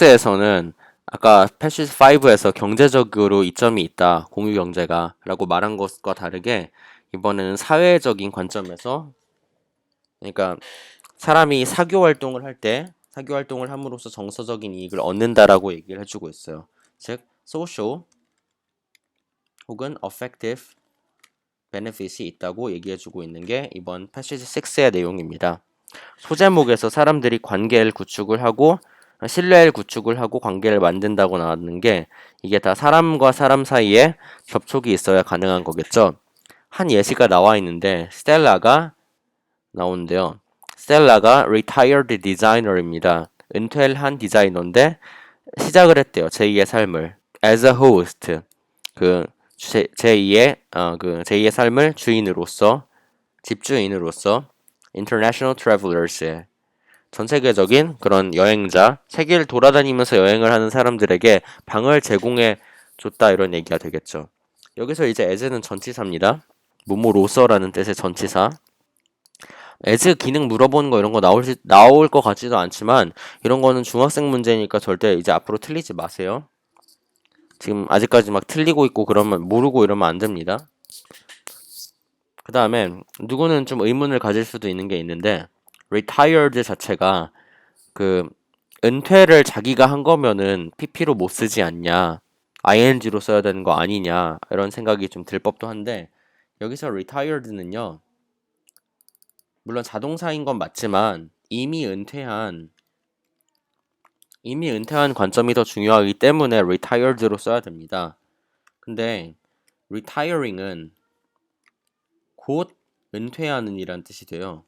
에서는 아까 패시스 5에서 경제적으로 이점이 있다, 공유 경제가 라고 말한 것과 다르게 이번에는 사회적인 관점에서, 그러니까 사람이 사교 활동을 함으로써 정서적인 이익을 얻는다라고 얘기를 해주고 있어요. 즉, social 혹은 affective benefit이 있다고 얘기해주고 있는 게 이번 패시지 6의 내용입니다. 소제목에서 사람들이 관계를 구축을 하고 신뢰를 구축을 하고 관계를 만든다고 나왔는 게 이게 다 사람과 사람 사이에 접촉이 있어야 가능한 거겠죠. 한 예시가 나와 있는데 스텔라가 나오는데요. 스텔라가 retired designer입니다. 은퇴를 한 디자이너인데 시작을 했대요. 제2의 삶을 as a host, 그 제2의 삶을 주인으로서, 집주인으로서 international travelers, 전 세계적인 그런 여행자, 세계를 돌아다니면서 여행을 하는 사람들에게 방을 제공해 줬다, 이런 얘기가 되겠죠. 여기서 이제 as는 전치사입니다. 뭐뭐로서라는 뜻의 전치사. as 기능 물어보는 거 이런 거 나올 것 같지도 않지만 이런 거는 중학생 문제니까 절대 이제 앞으로 틀리지 마세요. 지금 아직까지 막 틀리고 있고 그러면 모르고 이러면 안 됩니다. 그 다음에 누구는 좀 의문을 가질 수도 있는 게 있는데 retired 자체가 그 은퇴를 자기가 한 거면은 PP로 못 쓰지 않냐, ing로 써야 되는 거 아니냐, 이런 생각이 좀 들 법도 한데 여기서 retired는요, 물론 자동사인 건 맞지만 이미 은퇴한 관점이 더 중요하기 때문에 retired로 써야 됩니다. 근데 retiring은 곧 은퇴하는 이란 뜻이 돼요.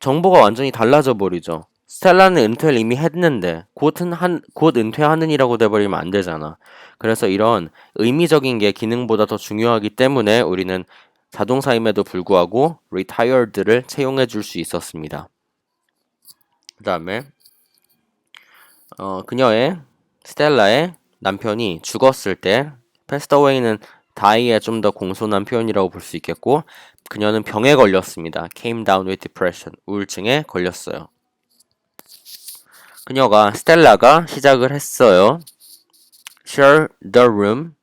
정보가 완전히 달라져 버리죠. 스텔라는 은퇴를 이미 했는데 곧 은퇴하는 이라고 돼버리면 안 되잖아. 그래서 이런 의미적인 게 기능보다 더 중요하기 때문에 우리는 자동사임에도 불구하고 retired를 채용해 줄 수 있었습니다. 그 다음에 스텔라의 남편이 죽었을 때 passed away는 die의 좀 더 공손한 표현이라고 볼 수 있겠고, 그녀는 병에 걸렸습니다. came down with depression, 우울증에 걸렸어요. 스텔라가 시작을 했어요. share the room,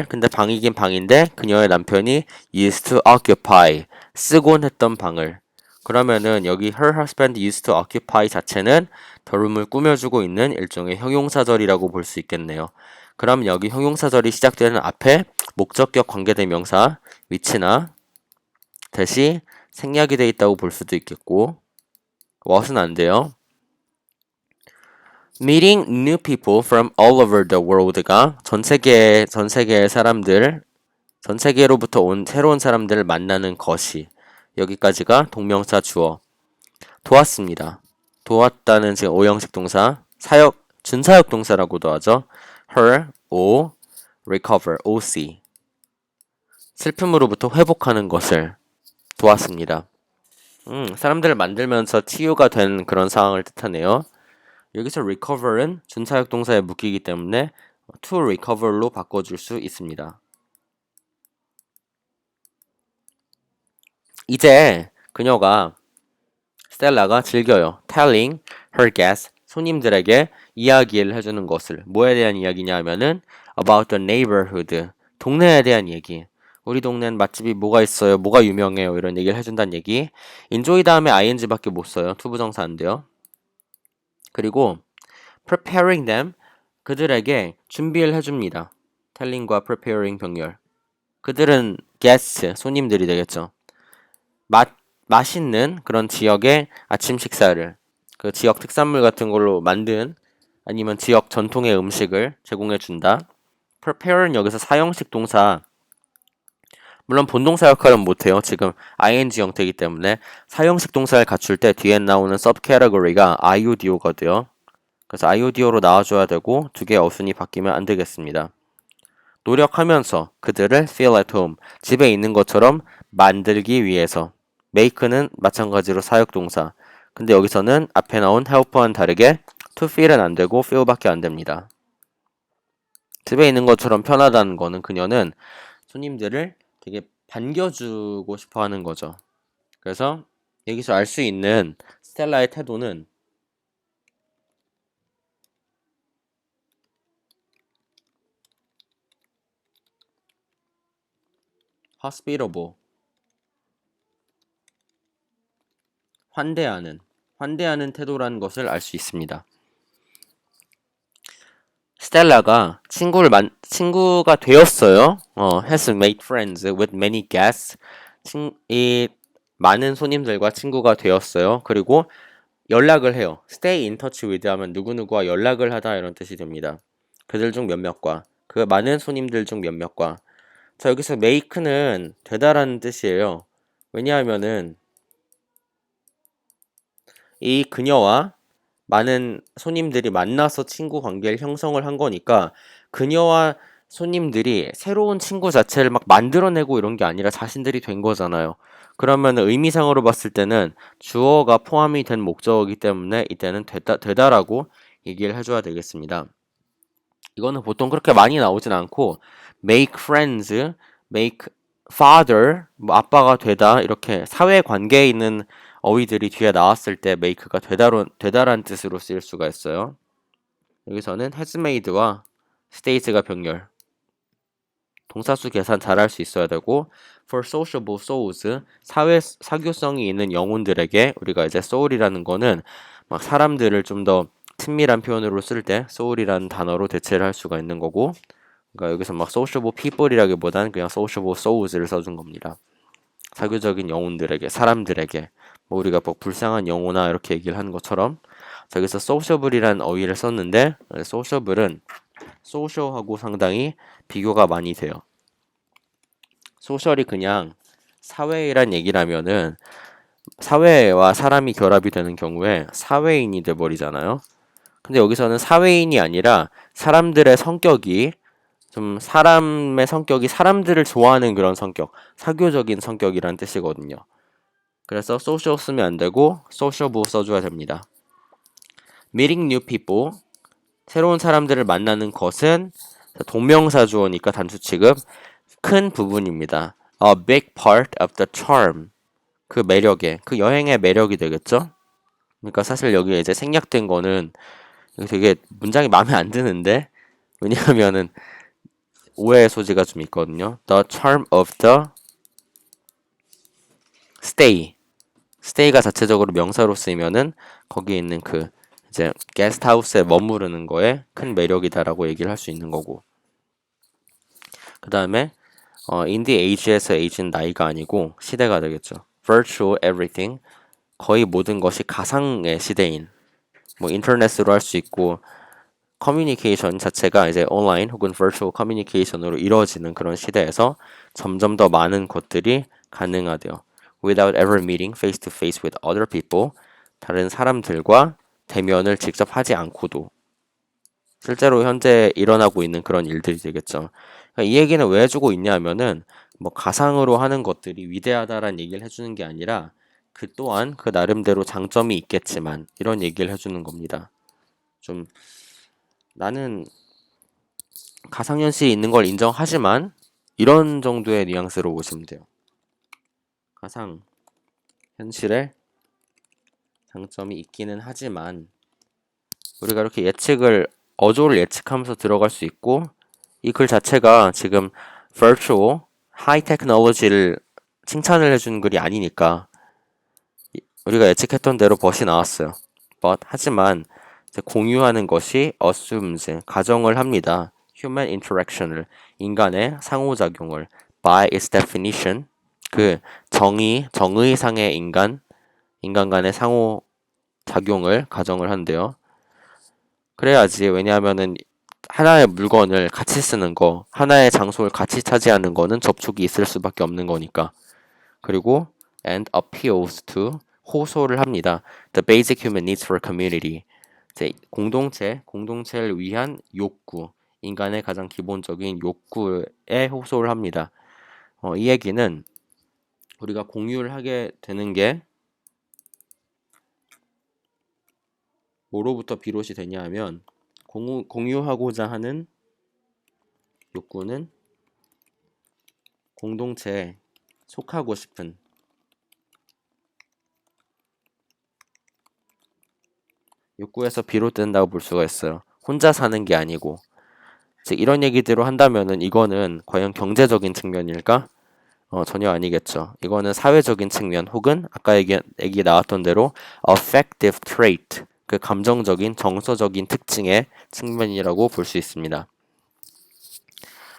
근데 방이긴 방인데 그녀의 남편이 used to occupy, 쓰곤 했던 방을. 그러면은 여기 her husband used to occupy 자체는 the room을 꾸며주고 있는 일종의 형용사절이라고 볼 수 있겠네요. 그럼 여기 형용사절이 시작되는 앞에 목적격 관계대명사 which나 대시 생략이 돼 있다고 볼 수도 있겠고, what은 안 돼요. Meeting new people from all over the world가 전 세계로부터 온 새로운 사람들을 만나는 것이, 여기까지가 동명사 주어. 도왔습니다. 도왔다는 지금 오형식 동사, 준사역 동사라고도 하죠. her, recover, 슬픔으로부터 회복하는 것을 도왔습니다. 사람들을 만들면서 치유가 된 그런 상황을 뜻하네요. 여기서 recover은 준사역 동사에 묶이기 때문에 to recover로 바꿔줄 수 있습니다. 이제 스텔라가 즐겨요. telling her guests, 손님들에게 이야기를 해주는 것을. 뭐에 대한 이야기냐 하면은 about the neighborhood, 동네에 대한 얘기. 우리 동네는 맛집이 뭐가 있어요, 뭐가 유명해요, 이런 얘기를 해준다는 얘기. enjoy 다음에 ing밖에 못 써요. 투부정사 안 돼요. 그리고 preparing them, 그들에게 준비를 해줍니다. telling과 preparing 병렬. 그들은 guests, 손님들이 되겠죠. 맛있는 그런 지역의 아침 식사를, 그 지역 특산물 같은 걸로 만든 아니면 지역 전통의 음식을 제공해 준다. prepare는 여기서 사형식 동사, 물론 본동사 역할은 못해요. 지금 ing 형태이기 때문에 사형식 동사를 갖출 때 뒤에 나오는 subcategory가 iudio가 돼요. 그래서 iudio로 나와줘야 되고 두 개의 어순이 바뀌면 안 되겠습니다. 노력하면서 그들을 feel at home, 집에 있는 것처럼 만들기 위해서. make는 마찬가지로 사역동사. 근데 여기서는 앞에 나온 help와는 다르게 to feel은 안 되고 feel밖에 안 됩니다. 집에 있는 것처럼 편하다는 거는 그녀는 손님들을 되게 반겨주고 싶어 하는 거죠. 그래서 여기서 알 수 있는 스텔라의 태도는 hospitable, 환대하는 태도라는 것을 알 수 있습니다. 스텔라가 친구가 되었어요. has made friends with many guests. 이 많은 손님들과 친구가 되었어요. 그리고 연락을 해요. stay in touch with 하면 누구누구와 연락을 하다 이런 뜻이 됩니다. 그들 중 몇몇과, 그 많은 손님들 중 몇몇과. 자, 여기서 make는 되다라는 뜻이에요. 왜냐하면은 이 그녀와 많은 손님들이 만나서 친구 관계를 형성을 한 거니까 그녀와 손님들이 새로운 친구 자체를 막 만들어내고 이런 게 아니라 자신들이 된 거잖아요. 그러면 의미상으로 봤을 때는 주어가 포함이 된 목적이기 때문에 이때는 되다라고 얘기를 해줘야 되겠습니다. 이거는 보통 그렇게 많이 나오진 않고 make friends, make father, 뭐 아빠가 되다 이렇게 사회 관계에 있는 어휘들이 뒤에 나왔을 때 make가 되다란 뜻으로 쓰일 수가 있어요. 여기서는 has made와 state가 병렬. 동사수 계산 잘 할 수 있어야 되고 for sociable souls, 사교성이 있는 영혼들에게 우리가 이제 soul이라는 거는 막 사람들을 좀 더 친밀한 표현으로 쓸 때 soul이라는 단어로 대체를 할 수가 있는 거고, 그러니까 여기서 막 sociable people이라기보다는 그냥 sociable souls를 써준 겁니다. 사교적인 영혼들에게, 사람들에게, 뭐 우리가 뭐 불쌍한 영혼아 이렇게 얘기를 하는 것처럼 여기서 sociable이라는 어휘를 썼는데 sociable은 social하고 상당히 비교가 많이 돼요. social이 그냥 사회란 얘기라면은 사회와 사람이 결합이 되는 경우에 사회인이 돼버리잖아요. 근데 여기서는 사회인이 아니라 사람들의 성격이 사람의 성격이 사람들을 좋아하는 그런 성격, 사교적인 성격이란 뜻이거든요. 그래서 social 쓰면 안 되고 sociable 써줘야 됩니다. meeting new people, 새로운 사람들을 만나는 것은 동명사 주어니까 단수 취급 큰 부분입니다. A big part of the charm, 그 매력의, 그 여행의 매력이 되겠죠? 그러니까 사실 여기 이제 생략된 거는 되게 문장이 마음에 안 드는데, 왜냐하면은 오해의 소지가 좀 있거든요. The charm of the stay. stay가 자체적으로 명사로 쓰이면은 거기에 있는 그 이제 게스트하우스에 머무르는 거에 큰 매력이다라고 얘기를 할 수 있는 거고. 그 다음에 in the age에서 age는 나이가 아니고 시대가 되겠죠. virtual everything, 거의 모든 것이 가상의 시대인, 뭐 인터넷으로 할 수 있고 커뮤니케이션 자체가 이제 온라인 혹은 virtual 커뮤니케이션으로 이루어지는 그런 시대에서 점점 더 많은 것들이 가능하대요. Without ever meeting face to face with other people, 다른 사람들과 대면을 직접 하지 않고도 실제로 현재 일어나고 있는 그런 일들이 되겠죠. 그러니까 이 얘기는 왜 해주고 있냐면은 뭐 가상으로 하는 것들이 위대하다라는 얘기를 해주는 게 아니라 그 또한 그 나름대로 장점이 있겠지만 이런 얘기를 해주는 겁니다. 좀 나는 가상현실이 있는 걸 인정하지만 이런 정도의 뉘앙스로 보시면 돼요. 가상현실에 장점이 있기는 하지만 우리가 이렇게 어조를 예측하면서 들어갈 수 있고, 이 글 자체가 지금 virtual, high technology를 칭찬을 해주는 글이 아니니까 우리가 예측했던 대로 but이 나왔어요. 하지만 공유하는 것이 assumes, 가정을 합니다. human interaction을, 인간의 상호작용을 by its definition, 그 정의상의 인간 간의 상호작용을 가정을 한대요. 그래야지. 왜냐하면은 하나의 물건을 같이 쓰는 거, 하나의 장소를 같이 차지하는 거는 접촉이 있을 수밖에 없는 거니까. 그리고 and appeals to, 호소를 합니다. The basic human needs for community, 공동체를 위한 욕구, 인간의 가장 기본적인 욕구에 호소를 합니다. 이 얘기는 우리가 공유를 하게 되는 게 뭐로부터 비롯이 되냐 하면 공유하고자 하는 욕구는 공동체에 속하고 싶은 욕구에서 비롯된다고 볼 수가 있어요. 혼자 사는 게 아니고. 즉 이런 얘기대로 한다면은 이거는 과연 경제적인 측면일까? 전혀 아니겠죠. 이거는 사회적인 측면 혹은 아까 얘기 나왔던 대로 affective trait, 그 감정적인 정서적인 특징의 측면이라고 볼 수 있습니다.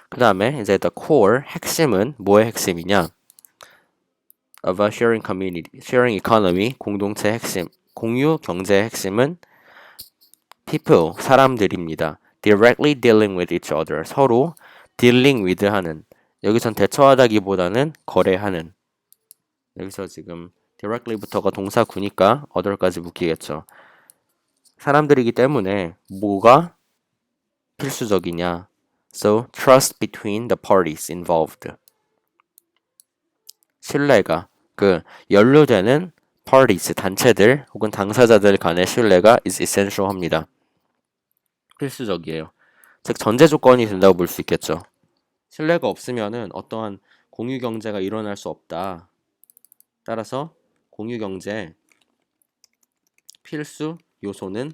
그 다음에 이제 the core, 핵심은 뭐의 핵심이냐? of a sharing community, sharing economy, 공동체 핵심, 공유 경제의 핵심은 people, 사람들입니다. directly dealing with each other, 서로 dealing with 하는, 여기선 대처하다기보다는 거래하는, 여기서 지금 directly부터가 동사구니까 other까지 묶이겠죠. 사람들이기 때문에 뭐가 필수적이냐? So, trust between the parties involved. 신뢰가, 그 연루되는 parties, 단체들 혹은 당사자들 간의 신뢰가 is essential 합니다. 필수적이에요. 즉 전제 조건이 된다고 볼 수 있겠죠. 신뢰가 없으면은 어떠한 공유 경제가 일어날 수 없다. 따라서 공유 경제 필수 요소는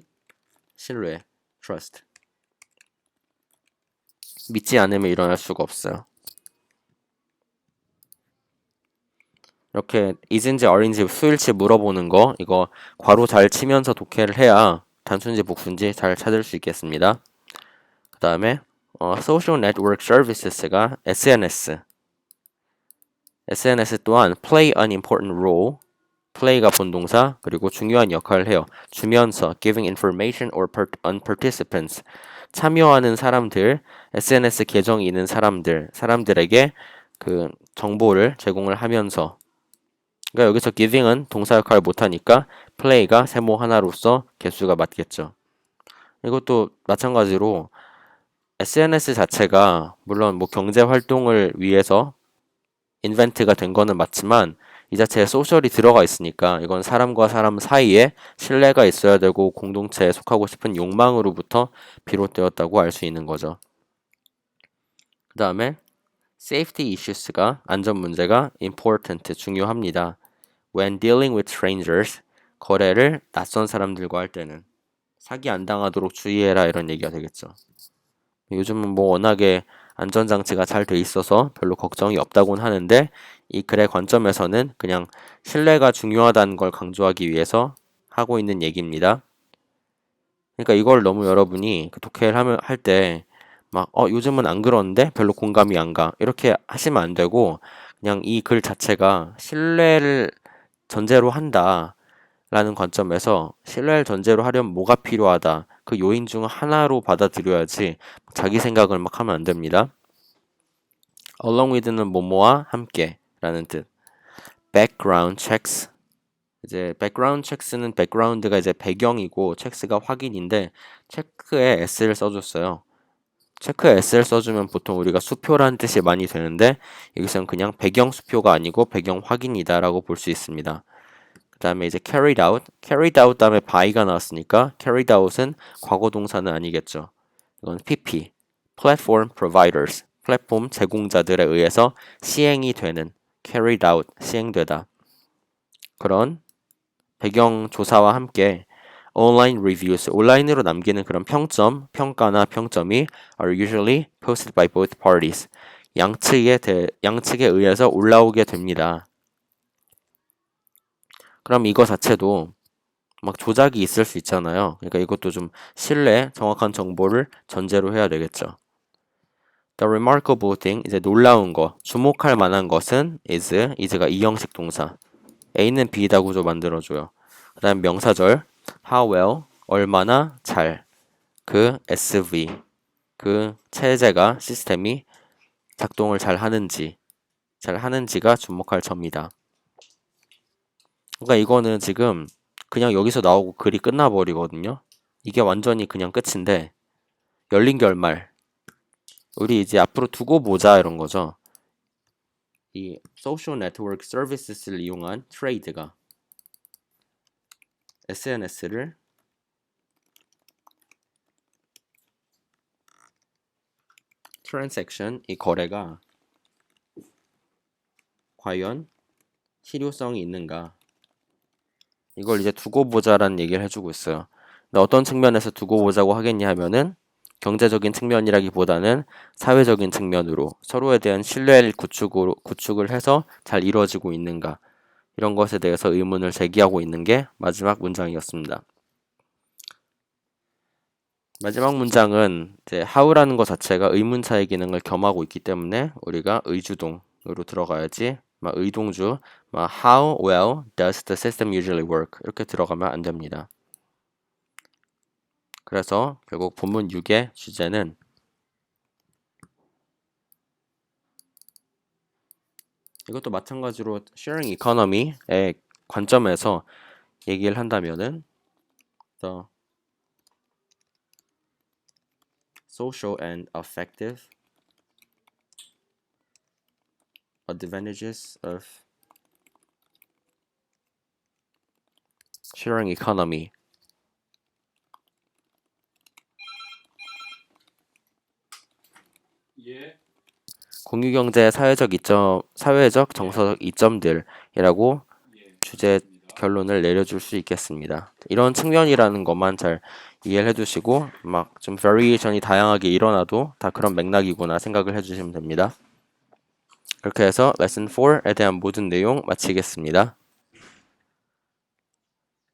신뢰, trust. 믿지 않으면 일어날 수가 없어요. 이렇게 is인지 are인지 수일치 물어보는 거 이거 괄호 잘 치면서 독해를 해야 단순지 복순지 잘 찾을 수 있겠습니다. 그 다음에 social network services가 SNS. SNS 또한 play an important role. play가 본동사 그리고 중요한 역할을 해요. 주면서 giving information on participants. 참여하는 사람들, SNS 계정이 있는 사람들에게 그 정보를 제공을 하면서 그러니까 여기서 giving은 동사 역할을 못하니까 play가 세모 하나로서 개수가 맞겠죠. 이것도 마찬가지로 SNS 자체가 물론 뭐 경제 활동을 위해서 인벤트가 된 거는 맞지만 이 자체에 소셜이 들어가 있으니까 이건 사람과 사람 사이에 신뢰가 있어야 되고 공동체에 속하고 싶은 욕망으로부터 비롯되었다고 알 수 있는 거죠. 그 다음에 safety issues가 안전 문제가 important, 중요합니다. When dealing with strangers, 거래를 낯선 사람들과 할 때는 사기 안 당하도록 주의해라 이런 얘기가 되겠죠. 요즘은 뭐 워낙에 안전장치가 잘 돼 있어서 별로 걱정이 없다고는 하는데 이 글의 관점에서는 그냥 신뢰가 중요하다는 걸 강조하기 위해서 하고 있는 얘기입니다. 그러니까 이걸 너무 여러분이 독해를 할 때 막 요즘은 안 그러는데 별로 공감이 안 가. 이렇게 하시면 안 되고 그냥 이 글 자체가 신뢰를 전제로 한다라는 관점에서 신뢰를 전제로 하려면 뭐가 필요하다. 그 요인 중 하나로 받아들여야지 자기 생각을 막 하면 안 됩니다. along with는 뭐뭐와 함께 라는 뜻. background checks. 이제 background checks는 background가 이제 배경이고 checks가 확인인데 체크에 s를 써줬어요. 체크에 s를 써주면 보통 우리가 수표라는 뜻이 많이 되는데 여기서는 그냥 배경 수표가 아니고 배경 확인이다 라고 볼 수 있습니다. 그 다음에 이제 carried out 다음에 by가 나왔으니까 carried out은 과거 동사는 아니겠죠. 이건 PP, platform providers, 플랫폼 제공자들에 의해서 시행이 되는 carried out, 시행되다. 그런 배경 조사와 함께 online reviews, 온라인으로 남기는 그런 평점, 평가나 평점이 are usually posted by both parties. 양측에 의해서 올라오게 됩니다. 그럼 이거 자체도 막 조작이 있을 수 있잖아요. 그러니까 이것도 좀 신뢰, 정확한 정보를 전제로 해야 되겠죠. The remarkable thing, 이제 놀라운 거, 주목할 만한 것은 is가 이형식 동사. A는 B다 구조 만들어줘요. 그 다음 명사절, how well, 얼마나 잘. 그 SV, 그 체제가, 시스템이 작동을 잘 하는지가 주목할 점이다. 그러니까 이거는 지금 그냥 여기서 나오고 글이 끝나버리거든요. 이게 완전히 그냥 끝인데 열린 결말. 우리 이제 앞으로 두고 보자 이런 거죠. 이 social network services를 이용한 트레이드가 SNS를 transaction, 이 거래가 과연 실효성이 있는가? 이걸 이제 두고 보자라는 얘기를 해주고 있어요. 근데 어떤 측면에서 두고 보자고 하겠냐 하면은 경제적인 측면이라기보다는 사회적인 측면으로 서로에 대한 신뢰를 구축을 해서 잘 이루어지고 있는가 이런 것에 대해서 의문을 제기하고 있는 게 마지막 문장이었습니다. 마지막 문장은 이제 how라는 것 자체가 의문사의 기능을 겸하고 있기 때문에 우리가 의주동으로 들어가야지 막 의동주 막 how well does the system usually work 이렇게 들어가면 안 됩니다. 그래서 결국 본문 6의 주제는 이것도 마찬가지로 sharing economy의 관점에서 얘기를 한다면은 the social and affective advantages of sharing economy 공유경제의 사회적 정서적 이점들이라고 주제 결론을 내려줄 수 있겠습니다. 이런 측면이라는 것만 잘 이해를 해두시고 막 좀 variation이 다양하게 일어나도 다 그런 맥락이구나 생각을 해주시면 됩니다. 그렇게 해서 레슨 4에 대한 모든 내용 마치겠습니다.